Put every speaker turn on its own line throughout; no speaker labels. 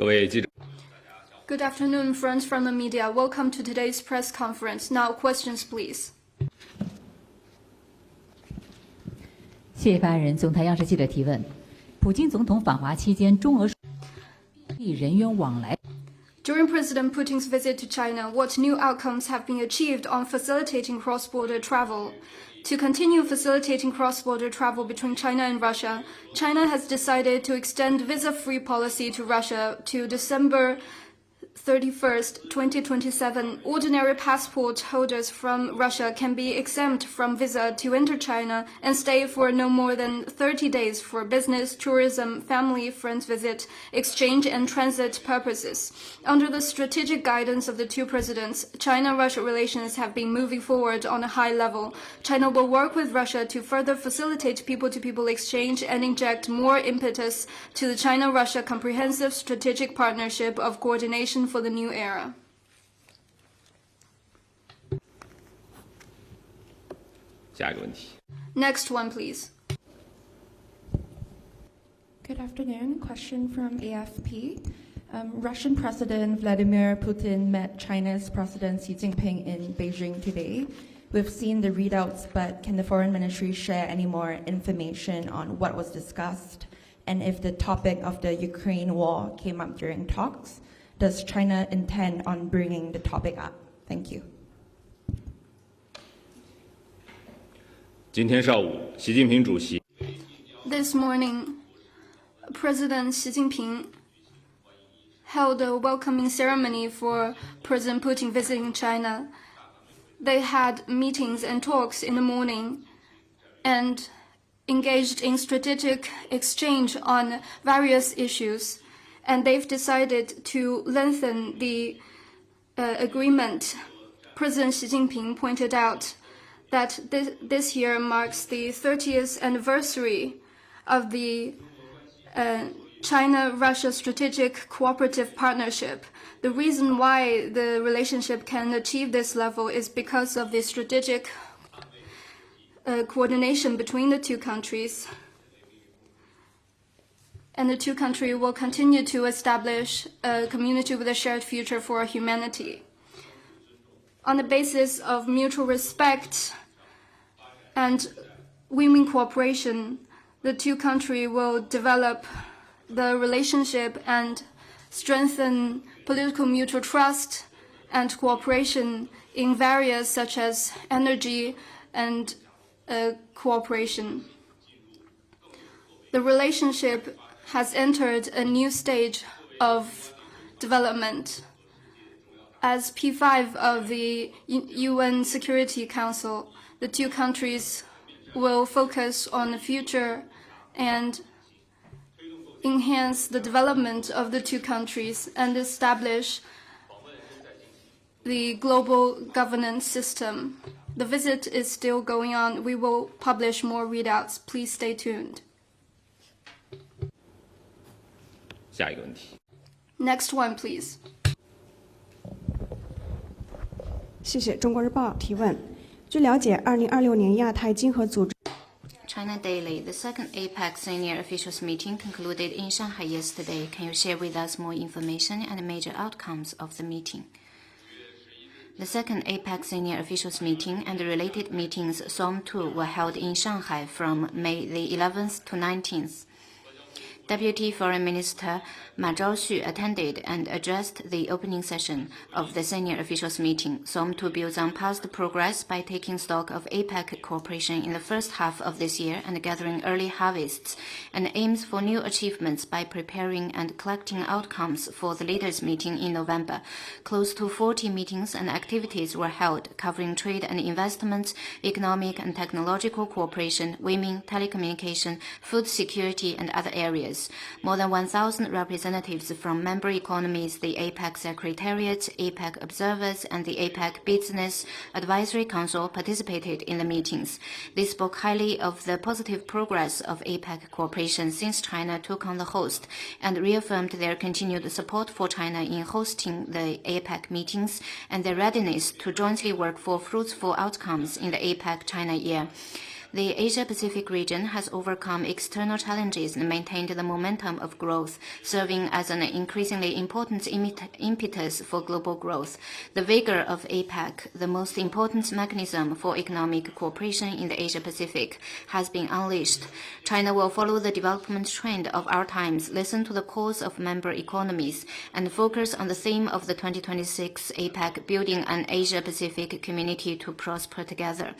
位记者。
Good afternoon, friends from the media. Welcome to today's press conference. Now, questions, please.
谢谢发言人。总台央视记者提问：普京总统访华期间，中俄人员往来。
During President Putin's visit to China, what new outcomes have been achieved on facilitating cross-border travel? To continue facilitating cross-border travel between China and Russia, China has decided to extend visa-free policy to Russia to December 31st, 2027. Ordinary passport holders from Russia can be exempt from visa to enter China and stay for no more than 30 days for business, tourism, family, friends visit, exchange, and transit purposes. Under the strategic guidance of the two presidents, China-Russia relations have been moving forward on a high level. China will work with Russia to further facilitate people-to-people exchange and inject more impetus to the China-Russia comprehensive strategic partnership of coordination for the new era. Next one, please.
Good afternoon. Question from AFP. Russian President Vladimir Putin met China's President Xi Jinping in Beijing today. We've seen the readouts, but can the Foreign Ministry share any more information on what was discussed? And if the topic of the Ukraine war came up during talks, does China intend on bringing the topic up? Thank you.
今天上午，习近平主席
This morning, President Xi Jinping held a welcoming ceremony for President Putin visiting China. They had meetings and talks in the morning and engaged in strategic exchange on various issues. And they've decided to lengthen the agreement. President Xi Jinping pointed out that this year marks the 30th anniversary of the China-Russia Strategic Cooperative Partnership. The reason why the relationship can achieve this level is because of the strategic coordination between the two countries. And the two countries will continue to establish a community with a shared future for humanity. On the basis of mutual respect and win-win cooperation, the two countries will develop the relationship and strengthen political mutual trust and cooperation in areas such as energy and cooperation. The relationship has entered a new stage of development. As P5 of the UN Security Council, the two countries will focus on the future and enhance the development of the two countries and establish the global governance system. The visit is still going on. We will publish more readouts. Please stay tuned.
下一个问题。
Next one, please.
谢谢中国日报提问。据了解，2026年亚太经合组织
China Daily, the second APEC senior officials meeting concluded in Shanghai yesterday. Can you share with us more information and major outcomes of the meeting? The second APEC senior officials meeting and the related meetings, SOM 2, were held in Shanghai from May the 11th to 19th. Deputy Foreign Minister Ma Zhaoxu attended and addressed the opening session of the senior officials meeting. SOM 2 builds on past progress by taking stock of APEC cooperation in the first half of this year and gathering early harvests, and aims for new achievements by preparing and collecting outcomes for the leaders' meeting in November. Close to 40 meetings and activities were held, covering trade and investments, economic and technological cooperation, women, telecommunication, food security, and other areas. More than 1,000 representatives from member economies, the APEC Secretariat, APEC observers, and the APEC Business Advisory Council participated in the meetings. They spoke highly of the positive progress of APEC cooperation since China took on the host and reaffirmed their continued support for China in hosting the APEC meetings and their readiness to jointly work for fruitful outcomes in the APEC China year. The Asia-Pacific region has overcome external challenges and maintained the momentum of growth, serving as an increasingly important impetus for global growth. The vigor of APEC, the most important mechanism for economic cooperation in the Asia-Pacific, has been unleashed. China will follow the development trend of our times, listen to the calls of member economies, and focus on the theme of the 2026 APEC, building an Asia-Pacific community to prosper together.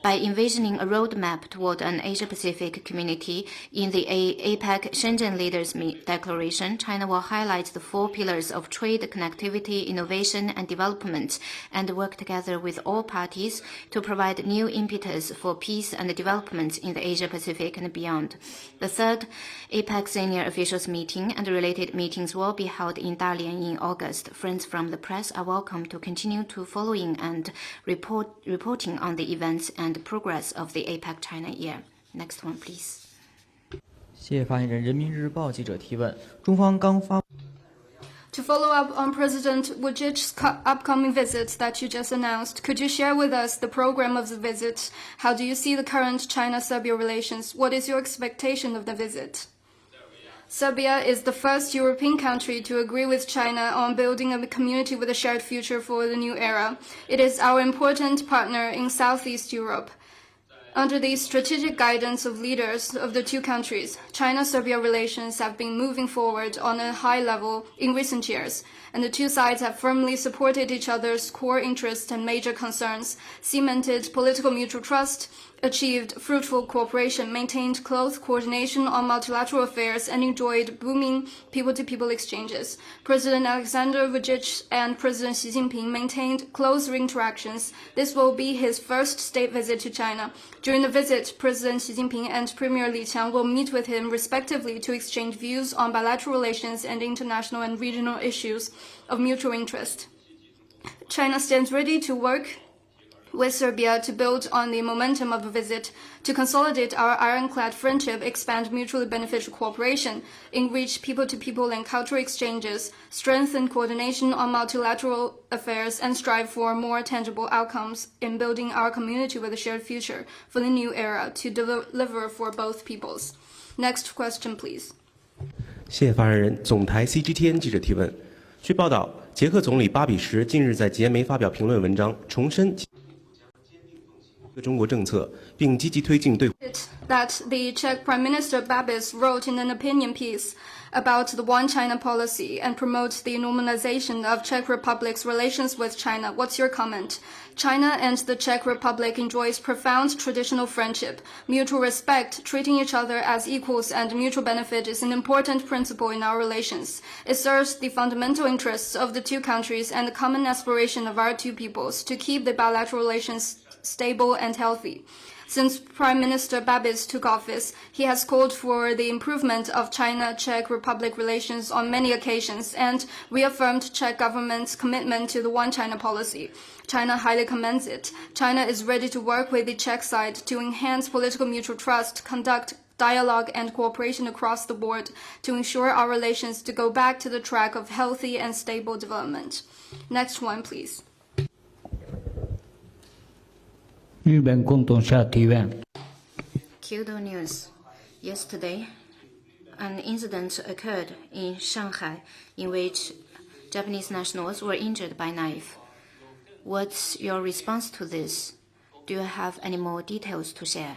By envisioning a roadmap toward an Asia-Pacific community in the APEC Shenzhen Leaders Declaration, China will highlight the 4 pillars of trade, connectivity, innovation, and development, and work together with all parties to provide new impetus for peace and development in the Asia-Pacific and beyond. The 3rd APEC Senior Officials Meeting and related meetings will be held in Dalian in August. Friends from the press are welcome to continue to following and reporting on the events and progress of the APEC China year. Next one, please.
谢谢发言人。人民日报记者提问：中方刚发。
To follow up on President Vucic's upcoming visit that you just announced, could you share with us the program of the visit? How do you see the current China-Serbia relations? What is your expectation of the visit? Serbia is the first European country to agree with China on building a community with a shared future for the new era. It is our important partner in Southeast Europe. Under the strategic guidance of leaders of the two countries, China-Serbia relations have been moving forward on a high level in recent years, and the two sides have firmly supported each other's core interests and major concerns, cemented political mutual trust, achieved fruitful cooperation, maintained close coordination on multilateral affairs, and enjoyed booming people-to-people exchanges. President Alexander Vucic and President Xi Jinping maintained close interactions. This will be his first state visit to China. During the visit, President Xi Jinping and Premier Li Qiang will meet with him respectively to exchange views on bilateral relations and international and regional issues of mutual interest. China stands ready to work with Serbia to build on the momentum of the visit, to consolidate our ironclad friendship, expand mutually beneficial cooperation, enrich people-to-people and cultural exchanges, strengthen coordination on multilateral affairs, and strive for more tangible outcomes in building our community with a shared future for the new era to deliver for both peoples. Next question, please.
谢谢发言人。总台 CGTN 记者提问：据报道，捷克总理巴比什近日在捷媒发表评论文章，重申中国政策，并积极推进对。
That the Czech Prime Minister Babiš wrote in an opinion piece about the One China policy and promotes the normalization of Czech Republic's relations with China. What's your comment? China and the Czech Republic enjoys profound traditional friendship. Mutual respect, treating each other as equals and mutual benefit is an important principle in our relations. It serves the fundamental interests of the two countries and the common aspiration of our two peoples to keep the bilateral relations stable and healthy. Since Prime Minister Babiš took office, he has called for the improvement of China-Czech Republic relations on many occasions and reaffirmed Czech government's commitment to the One China policy. China highly commends it. China is ready to work with the Czech side to enhance political mutual trust, conduct dialogue and cooperation across the board to ensure our relations to go back to the track of healthy and stable development. Next one, please.
日本共同社提问。
Kyoto News. Yesterday, an incident occurred in Shanghai in which Japanese nationals were injured by knife. What's your response to this? Do you have any more details to share?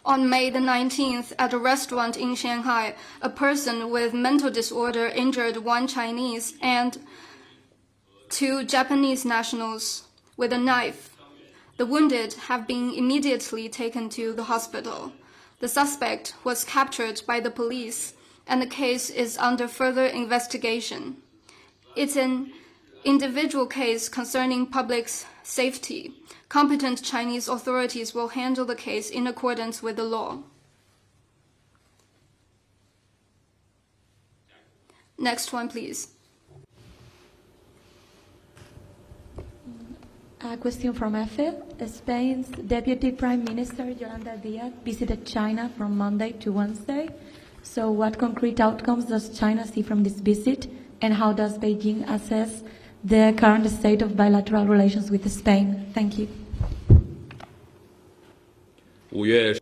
On May the 19th, at a restaurant in Shanghai, a person with mental disorder injured one Chinese and 2 Japanese nationals with a knife. The wounded have been immediately taken to the hospital. The suspect was captured by the police, and the case is under further investigation. It's an individual case concerning public safety. Competent Chinese authorities will handle the case in accordance with the law. Next one, please.
A question from EFE. Spain's Deputy Prime Minister Yolanda Díaz visited China from Monday to Wednesday. So what concrete outcomes does China see from this visit, and how does Beijing assess the current state of bilateral relations with Spain? Thank you.
5月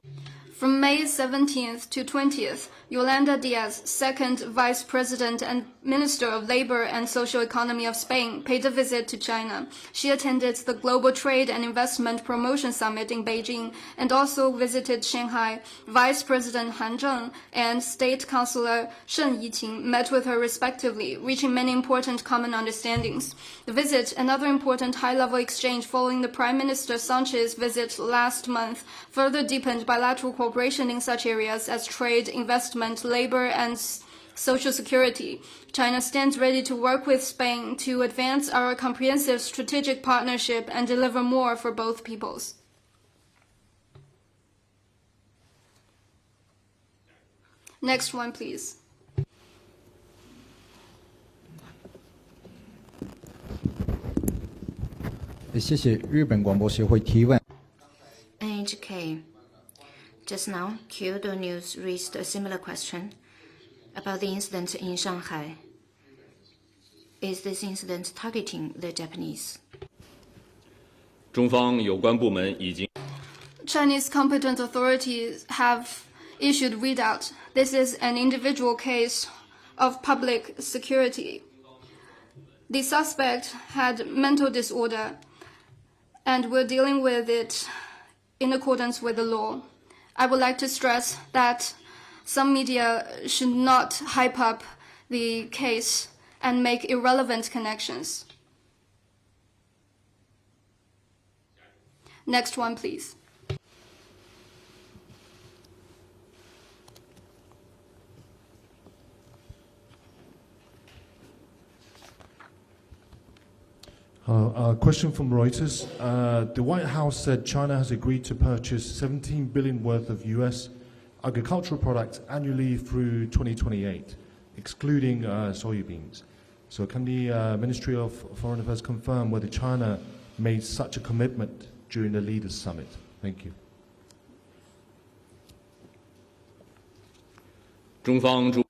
From May 17th to 20th, Yolanda Diaz, second Vice President and Minister of Labor and Social Economy of Spain, paid a visit to China. She attended the Global Trade and Investment Promotion Summit in Beijing and also visited Shanghai. Vice President Han Zheng and State Councilor Shen Yiqing met with her respectively, reaching many important common understandings. The visit, another important high-level exchange following the Prime Minister Sanchez's visit last month, further deepened bilateral cooperation in such areas as trade, investment, labor, and social security. China stands ready to work with Spain to advance our comprehensive strategic partnership and deliver more for both peoples. Next one, please.
NHK. Just now, Kyodo News raised a similar question about the incident in Shanghai. Is this incident targeting the Japanese?
中方有关部门已经
Chinese competent authorities have issued readout. This is an individual case of public security. The suspect had mental disorder, and we're dealing with it in accordance with the law. I would like to stress that some media should not hype up the case and make irrelevant connections. Next one, please.
Question from Reuters. The White House said China has agreed to purchase $17 billion worth of U.S. agricultural products annually through 2028, excluding soybeans. So can the Ministry of Foreign Affairs confirm whether China made such a commitment during the Leaders' Summit? Thank you.
中方驻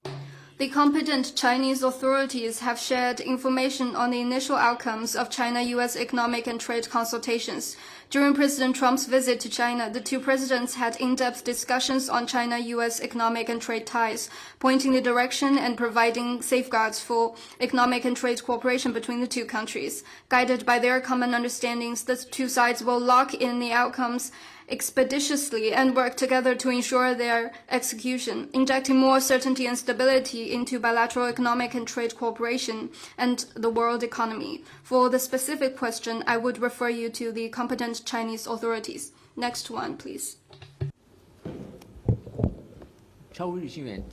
The competent Chinese authorities have shared information on the initial outcomes of China-U.S. economic and trade consultations. During President Trump's visit to China, the two presidents had in-depth discussions on China-U.S. economic and trade ties, pointing the direction and providing safeguards for economic and trade cooperation between the two countries. Guided by their common understandings, the two sides will lock in the outcomes expeditiously and work together to ensure their execution, injecting more certainty and stability into bilateral economic and trade cooperation and the world economy. For the specific question, I would refer you to the competent Chinese authorities. Next one, please.
超日新闻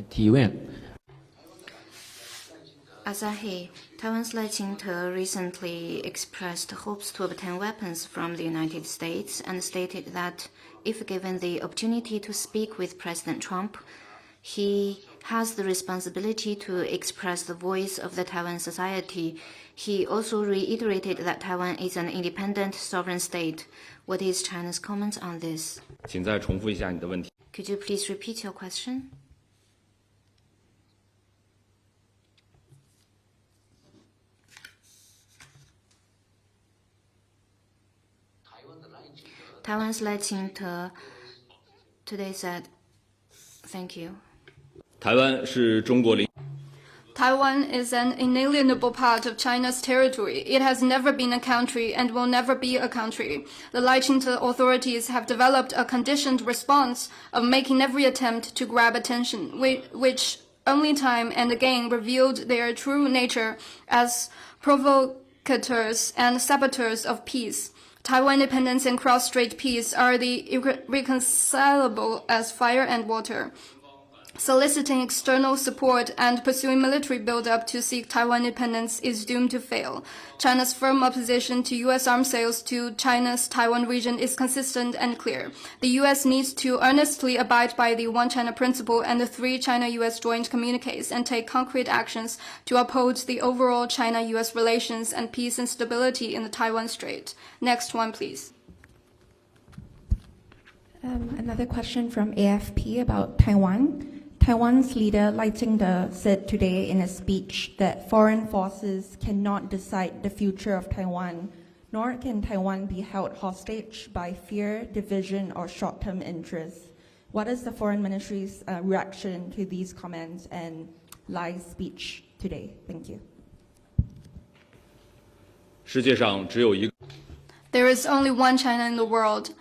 提问。
Asahi, Taiwan's Lai Ching-te recently expressed hopes to obtain weapons from the United States and stated that if given the opportunity to speak with President Trump, he has the responsibility to express the voice of the Taiwan society. He also reiterated that Taiwan is an independent sovereign state. What is China's comment on this?
请再重复一下你的问题。
Could you please repeat your question? Taiwan's Lai Ching-te today said, "Thank you."
台湾是中国领
Taiwan is an inalienable part of China's territory. It has never been a country and will never be a country. The Lai Ching-te authorities have developed a conditioned response of making every attempt to grab attention, which only time and again revealed their true nature as provocateurs and saboteurs of peace. Taiwan independence and cross-strait peace are irreconcilable as fire and water. Soliciting external support and pursuing military buildup to seek Taiwan independence is doomed to fail. China's firm opposition to U.S. arms sales to China's Taiwan region is consistent and clear. The U.S. needs to earnestly abide by the One China principle and the 3 China-U.S. joint communiques and take concrete actions to uphold the overall China-U.S. relations and peace and stability in the Taiwan Strait. Next one, please.
Another question from AFP about Taiwan. Taiwan's leader, Lai Ching-te, said today in a speech that foreign forces cannot decide the future of Taiwan, nor can Taiwan be held hostage by fear, division, or short-term interests. What is the Foreign Ministry's reaction to these comments and Lai's speech today? Thank you.
世界上只有一个
There is only one China in the world,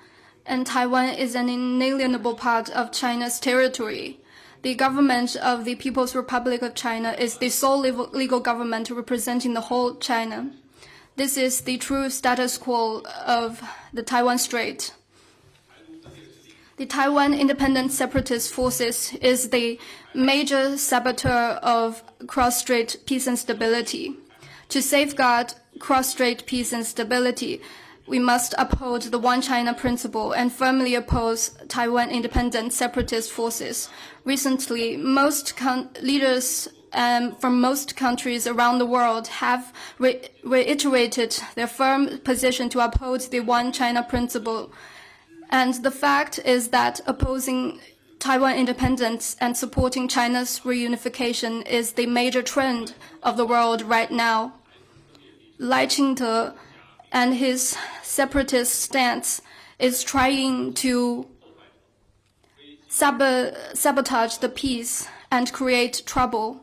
and Taiwan is an inalienable part of China's territory. The government of the People's Republic of China is the sole legal government representing the whole China. This is the true status quo of the Taiwan Strait. The Taiwan Independent Separatist Forces is the major saboteur of cross-strait peace and stability. To safeguard cross-strait peace and stability, we must uphold the One China principle and firmly oppose Taiwan Independent Separatist Forces. Recently, most leaders from most countries around the world have reiterated their firm position to uphold the One China principle. And the fact is that opposing Taiwan independence and supporting China's reunification is the major trend of the world right now. Lai Ching-te and his separatist stance is trying to sabotage the peace and create trouble.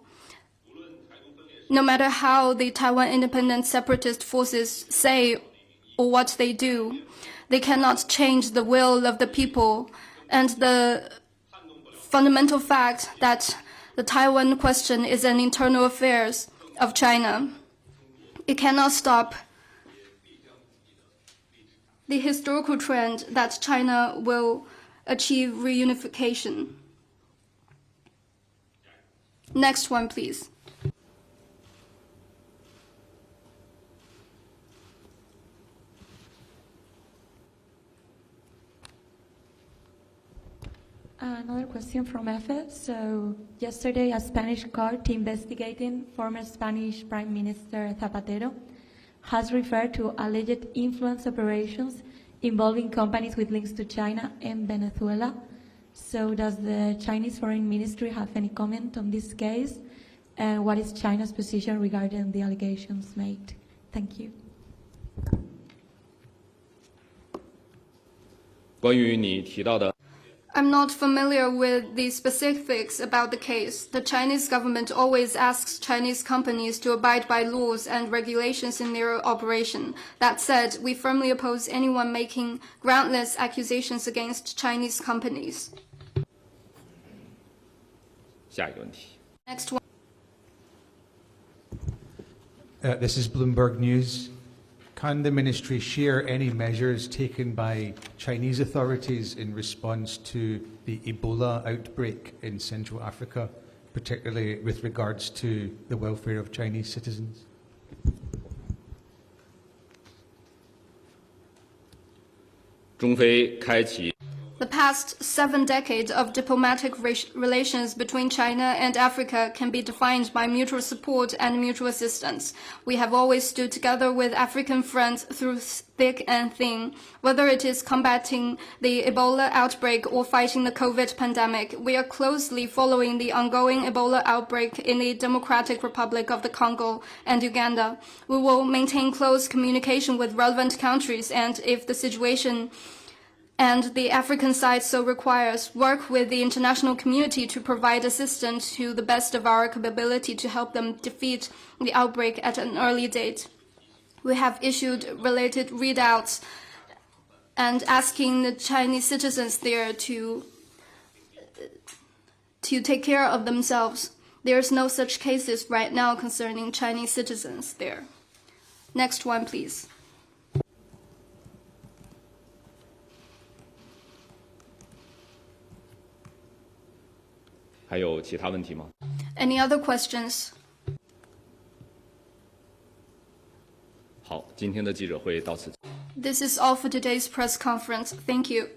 No matter how the Taiwan Independent Separatist Forces say or what they do, they cannot change the will of the people and the fundamental fact that the Taiwan question is an internal affair of China. It cannot stop the historical trend that China will achieve reunification. Next one, please.
Another question from EFE. So yesterday, a Spanish court investigating former Spanish Prime Minister Zapatero has referred to alleged influence operations involving companies with links to China and Venezuela. So does the Chinese Foreign Ministry have any comment on this case? And what is China's position regarding the allegations made? Thank you.
关于你提到的
I'm not familiar with the specifics about the case. The Chinese government always asks Chinese companies to abide by laws and regulations in their operation. That said, we firmly oppose anyone making groundless accusations against Chinese companies.
下一个问题。
Next one.
This is Bloomberg News. Can the ministry share any measures taken by Chinese authorities in response to the Ebola outbreak in Central Africa, particularly with regards to the welfare of Chinese citizens?
中非开启
The past 7 decades of diplomatic relations between China and Africa can be defined by mutual support and mutual assistance. We have always stood together with African friends through thick and thin. Whether it is combating the Ebola outbreak or fighting the COVID pandemic, we are closely following the ongoing Ebola outbreak in the Democratic Republic of the Congo and Uganda. We will maintain close communication with relevant countries and, if the situation and the African side so requires, work with the international community to provide assistance to the best of our capability to help them defeat the outbreak at an early date. We have issued related readouts and asking the Chinese citizens there to take care of themselves. There's no such cases right now concerning Chinese citizens there. Next one, please. Any other questions?
好，今天的记者会到此。
This is all for today's press conference. Thank you.